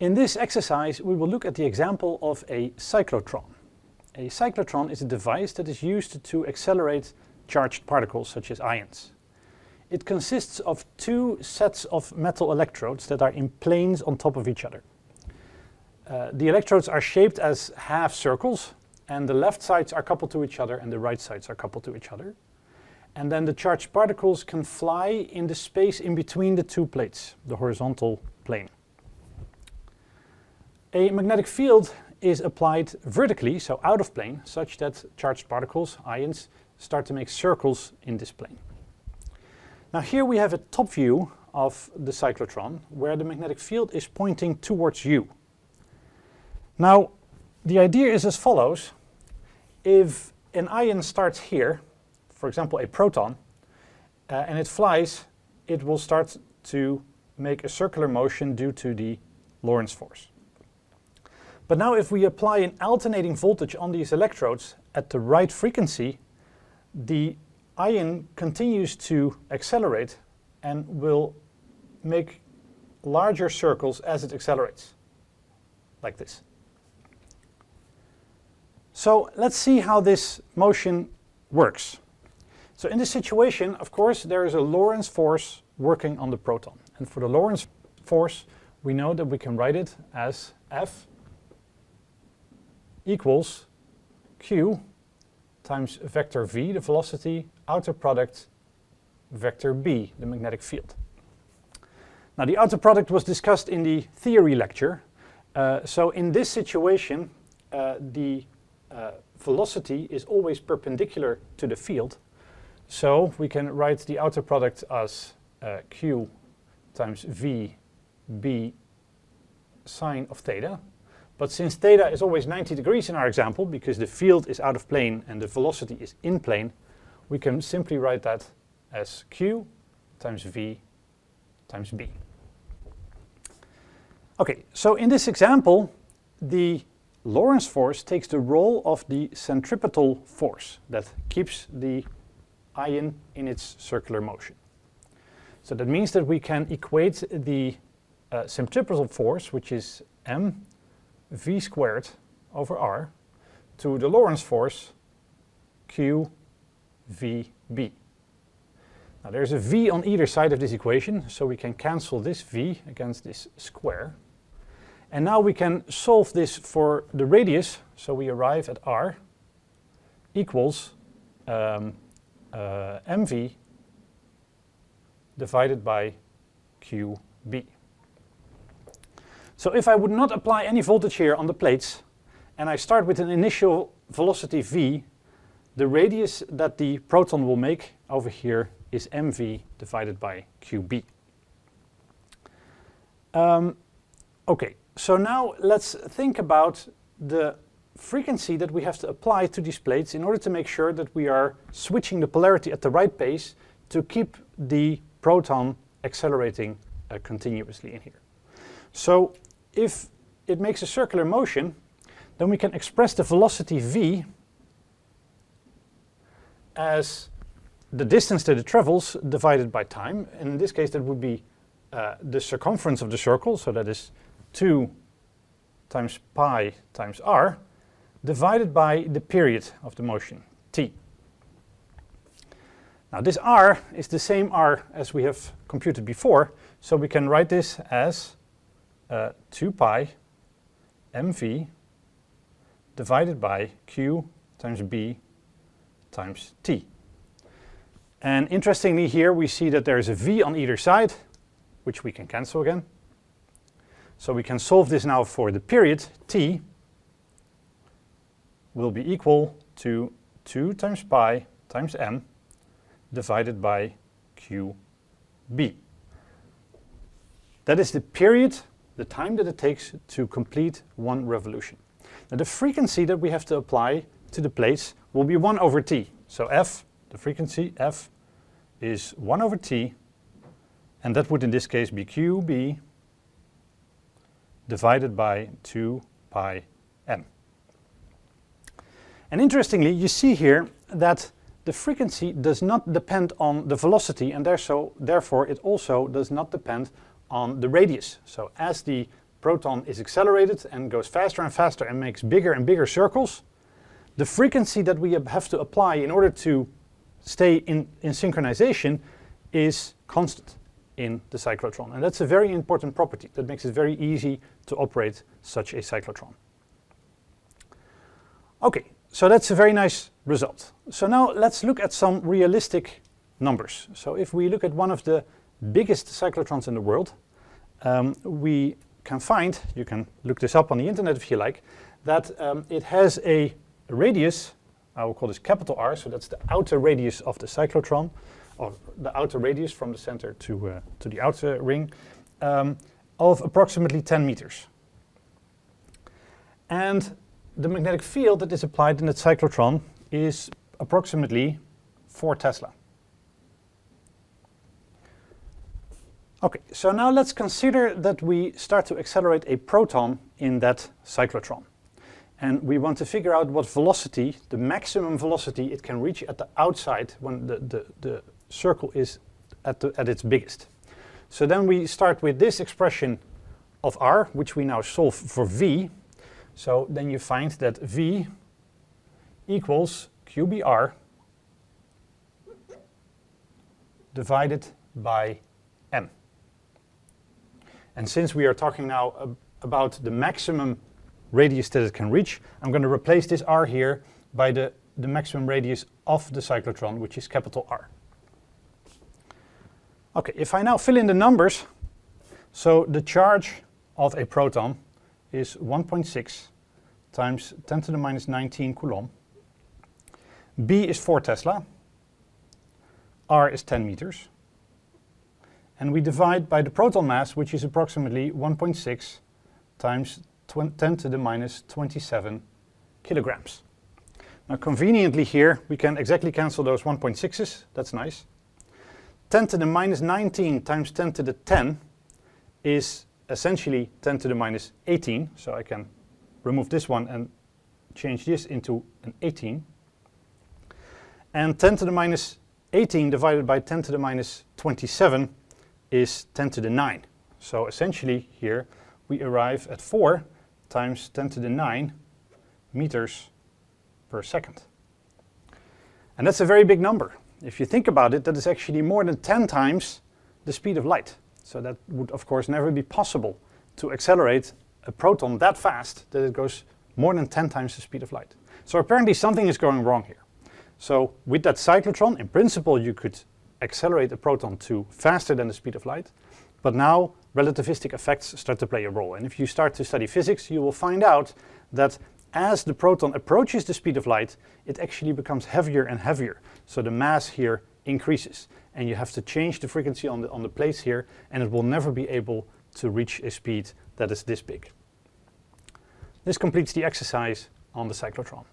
In this exercise, we will look at the example of a cyclotron. A cyclotron is a device that is used to accelerate charged particles such as ions. It consists of two sets of metal electrodes that are in planes on top of each other. The electrodes are shaped as half circles, and the left sides are coupled to each other and the right sides are coupled to each other. And then the charged particles can fly in the space in between the two plates, the horizontal plane. A magnetic field is applied vertically, so out of plane, such that charged particles, ions, start to make circles in this plane. Now here we have a top view of the cyclotron where the magnetic field is pointing towards you. Now the idea is as follows. If an ion starts here, for example a proton, and it flies, it will start to make a circular motion due to the Lorentz force. But now if we apply an alternating voltage on these electrodes at the right frequency, the ion continues to accelerate and will make larger circles as it accelerates, like this. So let's see how this motion works. So in this situation, of course, there is a Lorentz force working on the proton. And for the Lorentz force, we know that we can write it as F equals Q times vector v, the velocity, outer product, vector b, the magnetic field. Now the outer product was discussed in the theory lecture. So in this situation, the velocity is always perpendicular to the field. So we can write the outer product as Q times v b sine of theta. But since theta is always 90 degrees in our example, because the field is out of plane and the velocity is in plane, we can simply write that as Q times V times B. Okay, so in this example, the Lorentz force takes the role of the centripetal force that keeps the ion in its circular motion. So that means that we can equate the centripetal force, which is m v squared over r, to the Lorentz force q v b. Now there's a v on either side of this equation, so we can cancel this v against this square. And now we can solve this for the radius, so we arrive at r equals mv divided by qb. So if I would not apply any voltage here on the plates, and I start with an initial velocity v, the radius that the proton will make over here is mv divided by qb. Okay, so now let's think about the frequency that we have to apply to these plates in order to make sure that we are switching the polarity at the right pace to keep the proton accelerating continuously in here. So if it makes a circular motion, then we can express the velocity v as the distance that it travels divided by time. And in this case, that would be the circumference of the circle, so that is 2 times pi times r, divided by the period of the motion, t. Now this r is the same r as we have computed before, so we can write this as 2 pi mv divided by q times b times t. And interestingly here we see that there is a v on either side, which we can cancel again. So we can solve this now for the period. T will be equal to 2 times pi times m divided by qb. That is the period, the time that it takes to complete one revolution. Now the frequency that we have to apply to the plates will be 1 over t. So f, the frequency, f is 1 over t, and that would in this case be qb divided by 2 pi m. And interestingly, you see here that the frequency does not depend on the velocity, and therefore it also does not depend on the radius. So as the proton is accelerated and goes faster and faster and makes bigger and bigger circles, the frequency that we have to apply in order to stay in synchronization is constant in the cyclotron. And that's a very important property that makes it very easy to operate such a cyclotron. Okay, so that's a very nice result. So now let's look at some realistic numbers. So if we look at one of the biggest cyclotrons in the world, we can find, you can look this up on the internet if you like, that it has a radius, I will call this capital R, so that's the outer radius of the cyclotron, or the outer radius from the center to the outer ring, of approximately 10 meters. And the magnetic field that is applied in the cyclotron is approximately 4 Tesla. Okay, so now let's consider that we start to accelerate a proton in that cyclotron. And we want to figure out what velocity, the maximum velocity it can reach at the outside when the circle is at its biggest. So then we start with this expression of r, which we now solve for v. So then you find that v equals qbr divided by m. And since we are talking now about the maximum radius that it can reach, I'm going to replace this r here by the maximum radius of the cyclotron, which is capital R. Okay, if I now fill in the numbers, so the charge of a proton is 1.6 times 10 to the minus 19 Coulomb. B is 4 Tesla. R is 10 meters. And we divide by the proton mass, which is approximately 1.6 times 10 to the minus 27 kilograms. Now conveniently here, we can exactly cancel those 1.6's, that's nice. 10 to the minus 19 times 10 to the 10 is essentially 10 to the minus 18, so I can remove this one and change this into an 18. And 10 to the minus 18 divided by 10 to the minus 27 is 10 to the 9. So essentially here we arrive at 4 times 10 to the 9 meters per second. And that's a very big number. If you think about it, that is actually more than 10 times the speed of light. So that would of course never be possible to accelerate a proton that fast that it goes more than 10 times the speed of light. So apparently something is going wrong here. So with that cyclotron, in principle you could accelerate a proton to faster than the speed of light, but now relativistic effects start to play a role. And if you start to study physics, you will find out that as the proton approaches the speed of light, it actually becomes heavier and heavier. So the mass here increases, and you have to change the frequency on the plates here, and it will never be able to reach a speed that is this big. This completes the exercise on the cyclotron.